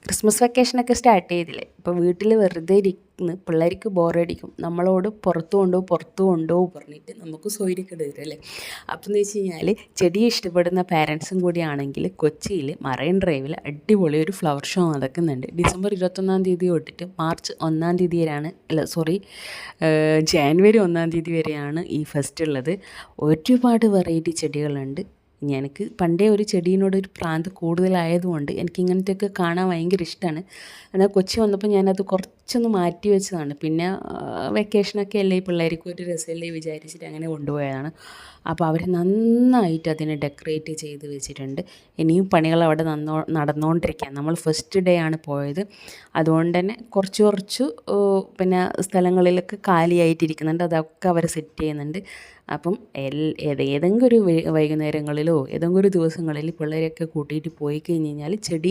Christmas വെക്കേഷനൊക്കെ start ചെയ്തില്ലേ. ഇപ്പോൾ വീട്ടിൽ വെറുതെ ഇരിക്കുന്ന പിള്ളേർക്ക് ബോറടിക്കും. നമ്മളോട് പുറത്ത് കൊണ്ടുപോകും പറഞ്ഞിട്ട് നമുക്ക് സ്വൈര്യക്കേട് വരും അല്ലേ. അപ്പം എന്ന് വെച്ച് കഴിഞ്ഞാൽ ചെടി ഇഷ്ടപ്പെടുന്ന പാരൻസും കൂടി ആണെങ്കിൽ കൊച്ചിയിൽ മറൈൻ ഡ്രൈവിൽ അടിപൊളി ഒരു ഫ്ലവർ ഷോ നടക്കുന്നുണ്ട്. ഡിസംബർ 21 തൊട്ടിട്ട് മാർച്ച് 1 വരെയാണ്, ജാനുവരി 1 വരെയാണ് ഈ ഫെസ്റ്റ് ഉള്ളത്. ഒരുപാട് വെറൈറ്റി ചെടികളുണ്ട്. എനിക്ക് പണ്ടേ ഒരു ചെടീനോടൊരു പ്രാന്ത് കൂടുതലായതുകൊണ്ട് എനിക്ക് ഇങ്ങനത്തെയൊക്കെ കാണാൻ ഭയങ്കര ഇഷ്ടമാണ്. എന്നാൽ കൊച്ചി വന്നപ്പോൾ ഞാനത് കുറച്ചൊന്ന് മാറ്റി വെച്ചതാണ്. പിന്നെ വെക്കേഷനൊക്കെ അല്ലേ, പിള്ളേർക്കും ഒരു രസമല്ലേ വിചാരിച്ചിട്ട് അങ്ങനെ കൊണ്ടുപോയതാണ്. അപ്പോൾ അവർ നന്നായിട്ട് അതിനെ ഡെക്കറേറ്റ് ചെയ്ത് വെച്ചിട്ടുണ്ട്. ഇനിയും പണികൾ അവിടെ നടന്നുകൊണ്ടിരിക്കുകയാണ്. നമ്മൾ ഫസ്റ്റ് ഡേ ആണ് പോയത്, അതുകൊണ്ട് തന്നെ കുറച്ച് പിന്നെ സ്ഥലങ്ങളിലൊക്കെ കാലിയായിട്ടിരിക്കുന്നുണ്ട്. അതൊക്കെ അവർ സെറ്റ് ചെയ്യുന്നുണ്ട്. അപ്പം ഏതെങ്കിലും ഒരു വൈകുന്നേരങ്ങളിലോ ഏതെങ്കിലും ഒരു ദിവസങ്ങളിൽ പിള്ളേരെയൊക്കെ കൂട്ടിയിട്ട് പോയി കഴിഞ്ഞ് കഴിഞ്ഞാൽ ചെടി